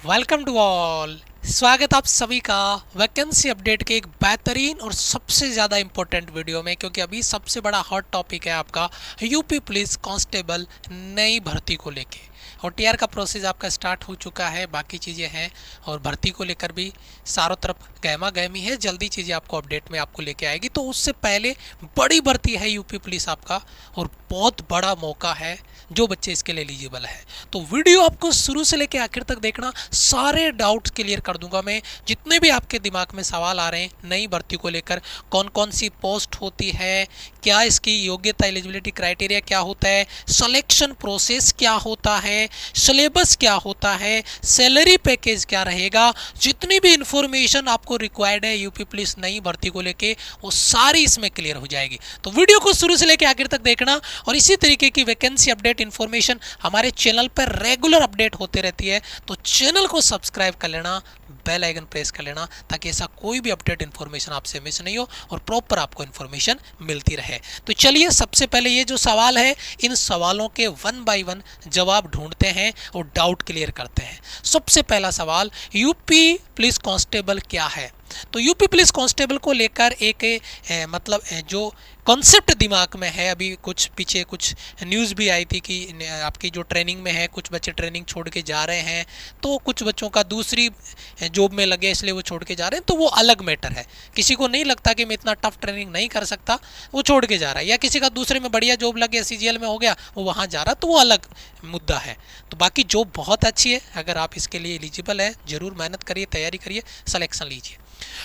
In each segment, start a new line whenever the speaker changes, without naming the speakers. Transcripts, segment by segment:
Welcome to all. स्वागत आप सभी का वैकेंसी अपडेट के एक बेहतरीन और सबसे ज़्यादा इम्पोर्टेंट वीडियो में, क्योंकि अभी सबसे बड़ा हॉट टॉपिक है आपका यूपी पुलिस कांस्टेबल नई भर्ती को लेके। और टीआर का प्रोसेस आपका स्टार्ट हो चुका है, बाकी चीज़ें हैं और भर्ती को लेकर भी चारों तरफ गहमा गहमी है। जल्दी चीज़ें आपको अपडेट में आपको लेके आएगी। तो उससे पहले बड़ी भर्ती है यूपी पुलिस आपका, और बहुत बड़ा मौका है जो बच्चे इसके लिए एलिजिबल है। तो वीडियो आपको शुरू से लेकर आखिर तक देखना, सारे डाउट्स क्लियर कर दूंगा मैं। जितने भी आपके दिमाग में सवाल आ रहे हैं नई भर्ती को लेकर, कौन कौन सी पोस्ट होती है, क्या इसकी योग्यता एलिजिबिलिटी क्राइटेरिया क्या होता है, सिलेक्शन प्रोसेस क्या होता है, सिलेबस क्या होता है, सैलरी पैकेज क्या रहेगा, जितनी भी इंफॉर्मेशन आपको रिक्वायर्ड है यूपी पुलिस नई भर्ती को लेके, वो सारी इसमें क्लियर हो जाएगी। तो वीडियो को शुरू से लेकर आखिर तक देखना। और इसी तरीके की वैकेंसी अपडेट इन्फॉर्मेशन हमारे चैनल पर रेगुलर अपडेट होते रहती है, तो चैनल को सब्सक्राइब कर लेना, बेल आइकन प्रेस कर लेना, ताकि ऐसा कोई भी अपडेट इन्फॉर्मेशन आपसे मिस नहीं हो और प्रॉपर आपको इन्फॉर्मेशन मिलती रहे। तो चलिए सबसे पहले ये जो सवाल है, इन सवालों के वन बाय वन जवाब ढूंढते हैं और डाउट क्लियर करते हैं। सबसे पहला सवाल, यूपी पुलिस कांस्टेबल क्या है? तो यूपी पुलिस कांस्टेबल को लेकर एक जो कॉन्सेप्ट दिमाग में है, अभी कुछ पीछे कुछ न्यूज़ भी आई थी कि आपकी जो ट्रेनिंग में है कुछ बच्चे ट्रेनिंग छोड़ के जा रहे हैं, तो कुछ बच्चों का दूसरी जॉब में लगे इसलिए वो छोड़ के जा रहे हैं। तो वो अलग मैटर है। किसी को नहीं लगता कि मैं इतना टफ ट्रेनिंग नहीं कर सकता, वो छोड़ के जा रहा है, या किसी का दूसरे में बढ़िया जॉब लगे, सीजीएल में हो गया, वो वहाँ जा रहा, तो वो अलग मुद्दा है। तो बाकी जॉब बहुत अच्छी है, अगर आप इसके लिए एलिजिबल है ज़रूर मेहनत करिए, तैयारी करिए, सिलेक्शन लीजिए।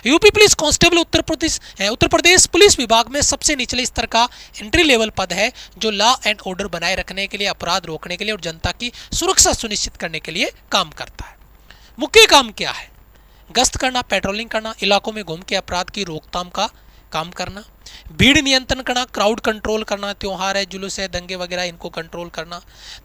UP police constable Uttar Pradesh police विभाग में सबसे निचले स्तर का एंट्री लेवल पद है, जो लॉ एंड ऑर्डर बनाए रखने के लिए, अपराध रोकने के लिए और जनता की सुरक्षा सुनिश्चित करने के लिए काम करता है। मुख्य काम क्या है? गश्त करना, पेट्रोलिंग करना, इलाकों में घूम के अपराध की रोकथाम का काम करना, भीड़ नियंत्रण करना, क्राउड कंट्रोल करना, त्योहार है, जुलूस है, दंगे वगैरह, इनको कंट्रोल करना,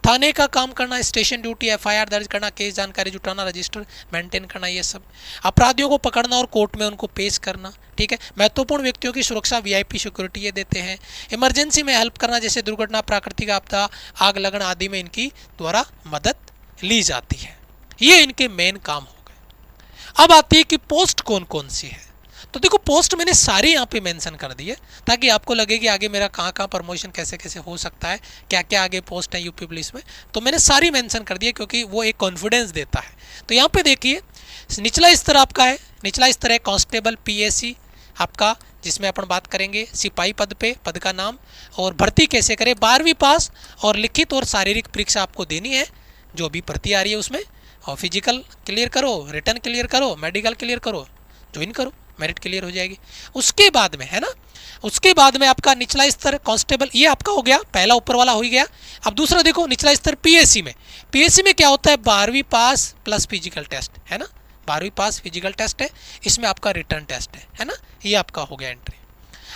थाने का काम करना, स्टेशन ड्यूटी, एफआईआर दर्ज करना, केस जानकारी जुटाना, रजिस्टर मेंटेन करना, ये सब, अपराधियों को पकड़ना और कोर्ट में उनको पेश करना। ठीक है, महत्वपूर्ण व्यक्तियों की सुरक्षा, वीआईपी सिक्योरिटी ये देते हैं। इमरजेंसी में हेल्प करना, जैसे दुर्घटना, प्राकृतिक आपदा, आग लगन आदि में इनकी द्वारा मदद ली जाती है। ये इनके मेन काम हो गए। अब आती है कि पोस्ट कौन कौन सी है। तो देखो, पोस्ट मैंने सारी यहाँ पे मेंशन कर दी है, ताकि आपको लगे कि आगे मेरा कहाँ कहाँ प्रमोशन कैसे कैसे हो सकता है, क्या क्या आगे पोस्ट है यूपी पुलिस में। तो मैंने सारी मेंशन कर दी है, क्योंकि वो एक कॉन्फिडेंस देता है। तो यहाँ पे देखिए, निचला स्तर आपका है, निचला स्तर है कांस्टेबल पीएससी आपका, जिसमें अपन बात करेंगे सिपाही पद पे, पद का नाम और भर्ती कैसे करें। 12वीं पास और लिखित और शारीरिक परीक्षा आपको देनी है, जो भी भर्ती आ रही है उसमें, और फिजिकल क्लियर करो, रिटर्न क्लियर करो, मेडिकल क्लियर करो, ज्वाइन करो, मेरिट क्लियर हो जाएगी। उसके बाद में है ना, उसके बाद में आपका निचला स्तर कांस्टेबल, ये आपका हो गया, पहला ऊपर वाला हो ही गया। अब दूसरा देखो, निचला स्तर पीएससी में। पीएससी में क्या होता है? 12वीं पास प्लस फिजिकल टेस्ट है ना, 12वीं पास फिजिकल टेस्ट है, इसमें आपका रिटर्न टेस्ट है ना, ये आपका हो गया एंट्री।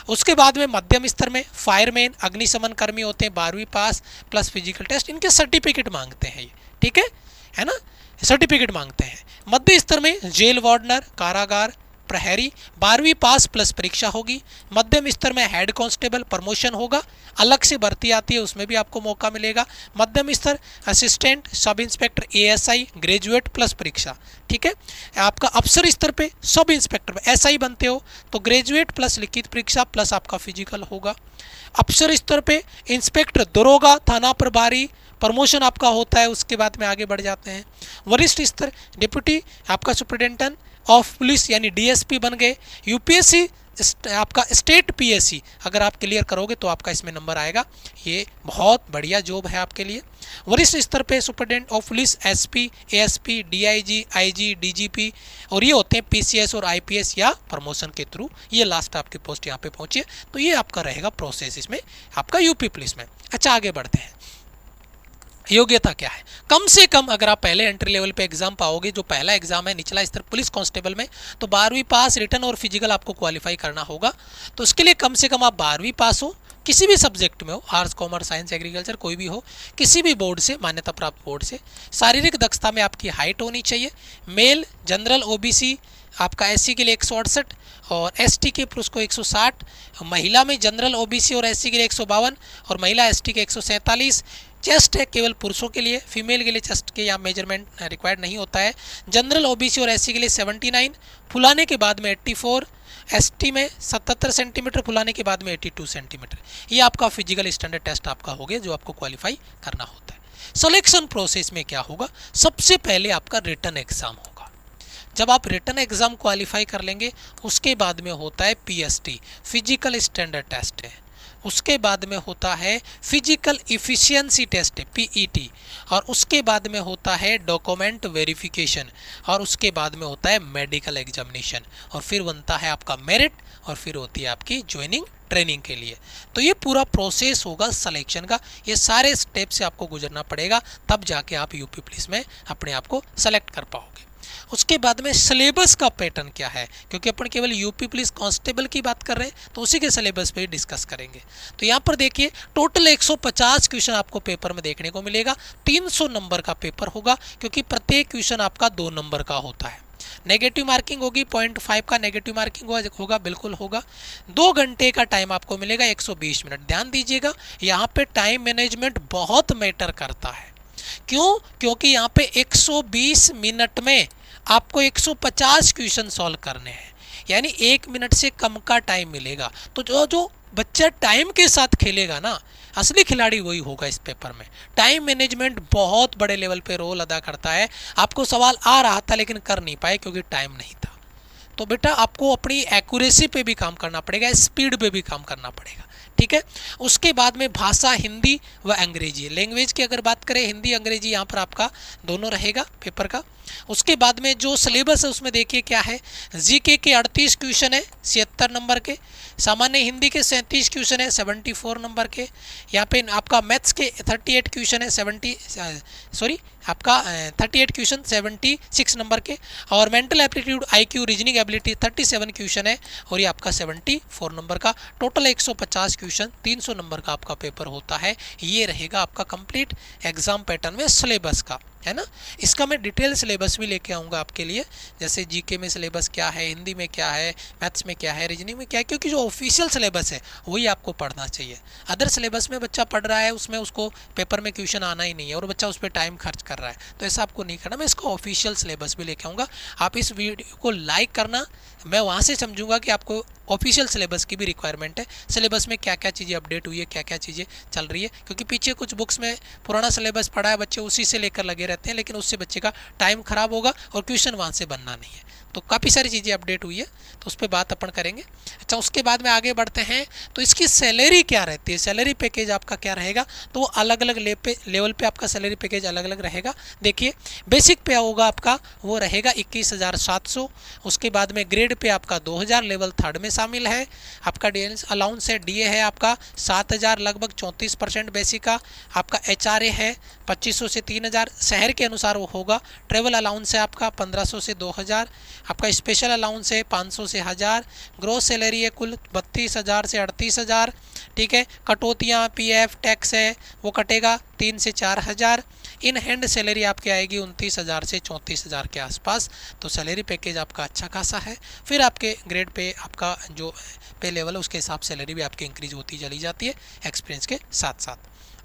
उसके बाद में मध्यम स्तर में फायरमैन, अग्निशमन कर्मी होते हैं, 12वीं पास प्लस फिजिकल टेस्ट, इनके सर्टिफिकेट मांगते हैं ये। ठीक है ना, सर्टिफिकेट मांगते हैं। मध्य स्तर में जेल वार्डनर, कारागार प्रहरी, 12वीं पास प्लस परीक्षा होगी। मध्यम स्तर में हेड कांस्टेबल, प्रमोशन होगा, अलग से भर्ती आती है, उसमें भी आपको मौका मिलेगा। मध्यम स्तर assistant sub inspector ASI, graduate plus परीक्षा। ठीक है, आपका अफसर स्तर पे सब इंस्पेक्टर एसआई बनते हो तो ग्रेजुएट प्लस लिखित परीक्षा प्लस आपका फिजिकल होगा। अफसर स्तर पे इंस्पेक्टर, दरोगा, थाना प्रभारी, प्रमोशन आपका होता है, उसके बाद में आगे बढ़ जाते हैं। वरिष्ठ स्तर डिप्टी आपका सुपरिटेंडेंट ऑफ पुलिस यानी डीएसपी बन गए। यूपीएससी आपका स्टेट पीएससी अगर आप क्लियर करोगे तो आपका इसमें नंबर आएगा, ये बहुत बढ़िया जॉब है आपके लिए। वरिष्ठ स्तर पे superintendent of police, SP, ASP, DIG, IG, DGP, और ये होते हैं पीसीएस और आईपीएस या प्रमोशन के थ्रू, ये लास्ट आपकी पोस्ट यहाँ पे पहुंची है। तो ये आपका रहेगा प्रोसेस इसमें आपका यूपी पुलिस में। अच्छा, आगे बढ़ते हैं। योग्यता क्या है? कम से कम अगर आप पहले एंट्री लेवल पे एग्जाम पाओगे, जो पहला एग्जाम है निचला स्तर पुलिस कांस्टेबल में, तो 12वीं पास, रिटर्न और फिजिकल आपको क्वालिफाई करना होगा। तो उसके लिए कम से कम आप 12वीं पास हो, किसी भी सब्जेक्ट में हो, आर्ट्स, कॉमर्स, साइंस, एग्रीकल्चर, कोई भी हो, किसी भी बोर्ड से, मान्यता प्राप्त बोर्ड से। शारीरिक दक्षता में आपकी हाइट होनी चाहिए। मेल जनरल ओबीसी आपका एससी के लिए 168 और एसटी के पुरुष को 160, महिला में जनरल ओबीसी और एससी के लिए 152 और महिला एसटी के 147, चेस्ट है केवल पुरुषों के लिए, फीमेल के लिए चेस्ट के यहाँ मेजरमेंट रिक्वायर्ड नहीं होता है। जनरल ओबीसी और एससी के लिए 79, फुलाने के बाद में 84, एसटी में 77 सेंटीमीटर, फुलाने के बाद में 82 सेंटीमीटर। ये आपका फिजिकल स्टैंडर्ड टेस्ट आपका हो गया जो आपको क्वालिफाई करना होता है। सिलेक्शन प्रोसेस में क्या होगा, सबसे पहले आपका रिटन एग्जाम होगा। जब आप रिटन एग्जाम क्वालिफाई कर लेंगे उसके बाद में होता है पीएसटी, फिजिकल स्टैंडर्ड टेस्ट है। उसके बाद में होता है फिजिकल इफिशिएंसी टेस्ट पीईटी, और उसके बाद में होता है डॉक्यूमेंट वेरिफिकेशन, और उसके बाद में होता है मेडिकल एग्जामिनेशन, और फिर बनता है आपका मेरिट, और फिर होती है आपकी ज्वाइनिंग ट्रेनिंग के लिए। तो ये पूरा प्रोसेस होगा सिलेक्शन का, ये सारे स्टेप से आपको गुजरना पड़ेगा, तब जाके आप यूपी पुलिस में अपने आप को सेलेक्ट कर पाओगे। उसके बाद में सिलेबस का पैटर्न क्या है, क्योंकि अपन केवल यूपी पुलिस कांस्टेबल की बात कर रहे हैं तो उसी के सिलेबस पे डिस्कस करेंगे। तो यहाँ पर देखिए टोटल 150 क्वेश्चन आपको पेपर में देखने को मिलेगा। 300 नंबर का पेपर होगा, क्योंकि प्रत्येक क्वेश्चन आपका 2 नंबर का होता है। नेगेटिव मार्किंग होगी, 0.5 का नेगेटिव मार्किंग होगा, बिल्कुल होगा। 2 घंटे का टाइम आपको मिलेगा, 120 मिनट। ध्यान दीजिएगा यहाँ पे टाइम मैनेजमेंट बहुत मैटर करता है। क्यों? क्योंकि यहाँ पे 120 मिनट में आपको 150 क्वेश्चन सॉल्व करने हैं, यानी 1 मिनट से कम का टाइम मिलेगा। तो जो बच्चा टाइम के साथ खेलेगा ना, असली खिलाड़ी वही होगा इस पेपर में। टाइम मैनेजमेंट बहुत बड़े लेवल पे रोल अदा करता है। आपको सवाल आ रहा था लेकिन कर नहीं पाए क्योंकि टाइम नहीं था। तो बेटा आपको अपनी एक्यूरेसी पे भी काम करना पड़ेगा, स्पीड पे भी काम करना पड़ेगा, ठीक है। उसके बाद में भाषा हिंदी व अंग्रेजी, लैंग्वेज की अगर बात करें हिंदी अंग्रेजी यहाँ पर आपका दोनों रहेगा पेपर का। उसके बाद में जो सिलेबस है उसमें देखिए क्या है, जीके के 38 क्वेश्चन है 76 नंबर के, सामान्य हिंदी के 37 क्वेश्चन है 74 नंबर के, यहाँ पे आपका मैथ्स के 38 क्वेश्चन है 38 क्वेश्चन 76 नंबर के, और mental aptitude IQ reasoning ability 37 question है और ये आपका 74 नंबर का। टोटल 150 क्वेश्चन 300 नंबर का आपका पेपर होता है। ये रहेगा आपका कंप्लीट एग्जाम पैटर्न में सिलेबस का, है ना। इसका मैं डिटेल सिलेबस भी लेके आऊँगा आपके लिए, जैसे जीके में सिलेबस क्या है, हिंदी में क्या है, मैथ्स में क्या है, रीजनिंग में क्या है, क्योंकि जो ऑफिशियल सिलेबस है वही आपको पढ़ना चाहिए। अदर सिलेबस में बच्चा पढ़ रहा है उसमें उसको पेपर में क्वेश्चन आना ही नहीं है और बच्चा उस पर टाइम खर्च कर रहा है, तो ऐसा आपको नहीं करना। मैं इसका ऑफिशियल सिलेबस भी लेके आऊँगा। आप इस वीडियो को लाइक करना, मैं वहाँ से समझूंगा कि आपको ऑफिशियल सिलेबस की भी रिक्वायरमेंट है। सिलेबस में क्या क्या चीज़ें अपडेट हुई है, क्या क्या चीज़ें चल रही है, क्योंकि पीछे कुछ बुक्स में पुराना सिलेबस पढ़ा है, बच्चे उसी से लेकर लगे रहते हैं, लेकिन उससे बच्चे का टाइम खराब होगा और क्वेश्चन वहाँ से बनना नहीं है। तो काफ़ी सारी चीज़ें अपडेट हुई है, तो उस पर बात अपन करेंगे। अच्छा, उसके बाद में आगे बढ़ते हैं तो इसकी सैलरी क्या रहती है, सैलरी पैकेज आपका क्या रहेगा, तो वो अलग अलग लेवल पे आपका सैलरी पैकेज अलग अलग रहेगा। देखिए बेसिक पे होगा आपका वो रहेगा 21,700, उसके बाद में ग्रेड पे आपका 2,000, लेवल 3 में शामिल है। आपका डी अलाउंस है, डीए है आपका 7,000 लगभग 34% बेसिक का। आपका एचआरए है 2500 से 3,000, शहर के अनुसार वो होगा। ट्रेवल अलाउंस है आपका 1500 से 2,000, आपका स्पेशल अलाउंस है 500 से 1,000, ग्रोस सैलरी है कुल 32,000 से 38,000, ठीक है। कटौतियाँ पीएफ टैक्स है वो कटेगा 3 से 4,000। इन हैंड सैलरी आपकी आएगी 29,000 से 34,000 के आसपास। तो सैलरी पैकेज आपका अच्छा खासा है। फिर आपके ग्रेड पे आपका जो पे लेवल है उसके हिसाब सैलरी भी आपकी इंक्रीज होती चली जाती है एक्सपीरियंस के साथ साथ।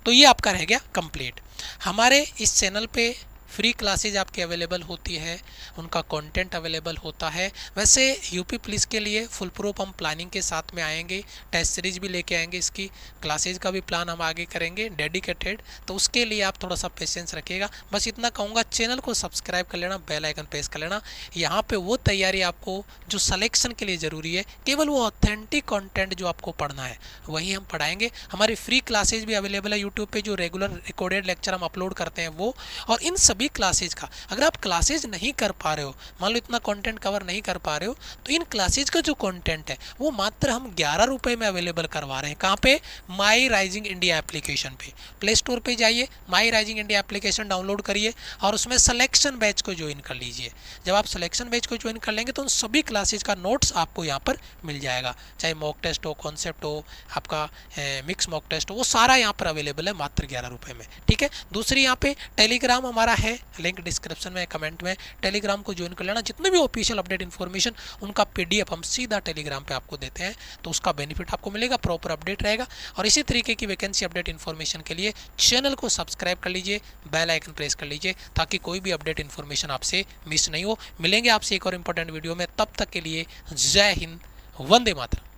तो ये आपका रह गया कंप्लीट। हमारे इस चैनल पे फ्री क्लासेज आपकी अवेलेबल होती है, उनका कंटेंट अवेलेबल होता है। वैसे यूपी पुलिस के लिए फुल प्रूफ हम प्लानिंग के साथ में आएंगे, टेस्ट सीरीज भी लेके आएंगे, इसकी क्लासेज का भी प्लान हम आगे करेंगे डेडिकेटेड। तो उसके लिए आप थोड़ा सा पेशेंस रखिएगा। बस इतना कहूँगा, चैनल को सब्सक्राइब कर लेना, बेल आइकन प्रेस कर लेना। यहाँ पे वो तैयारी आपको जो सिलेक्शन के लिए ज़रूरी है, केवल वो ऑथेंटिक कंटेंट जो आपको पढ़ना है वही हम पढ़ाएंगे। हमारी फ्री क्लासेज भी अवेलेबल है यूट्यूब पे, जो रेगुलर रिकॉर्डेड लेक्चर हम अपलोड करते हैं वो, और इन सभी क्लासेज का अगर आप क्लासेज नहीं कर पा रहे हो, मान लो इतना कंटेंट कवर नहीं कर पा रहे हो, तो इन क्लासेज का जो कंटेंट है वो मात्र हम 11 रुपये में अवेलेबल करवा रहे हैं। कहाँ पे? माई राइजिंग इंडिया एप्लीकेशन पे। प्ले स्टोर पे जाइए, माई राइजिंग इंडिया एप्लीकेशन डाउनलोड करिए और उसमें सिलेक्शन बैच को ज्वाइन कर लीजिए। जब आप सिलेक्शन बैच को ज्वाइन कर लेंगे तो उन सभी क्लासेज का नोट्स आपको यहाँ पर मिल जाएगा, चाहे मॉक टेस्ट हो, कॉन्सेप्ट हो, आपका मिक्स मॉक टेस्ट हो, वो सारा यहाँ पर अवेलेबल है मात्र 11 रुपये में, ठीक है। दूसरी यहाँ पे टेलीग्राम हमारा है, है, लिंक डिस्क्रिप्शन में, कमेंट में। टेलीग्राम को ज्वाइन कर लेना, जितने भी ऑफिशियल अपडेट इन्फॉर्मेशन उनका PDF हम सीधा टेलीग्राम पे आपको देते हैं, तो उसका बेनिफिट आपको मिलेगा, प्रॉपर अपडेट रहेगा। और इसी तरीके की वैकेंसी अपडेट इन्फॉर्मेशन के लिए चैनल को सब्सक्राइब कर लीजिए, बेल आइकन प्रेस कर लीजिए, ताकि कोई भी अपडेट इन्फॉर्मेशन आपसे मिस नहीं हो। मिलेंगे आपसे एक और इंपॉर्टेंट वीडियो में, तब तक के लिए जय हिंद, वंदे मातरम।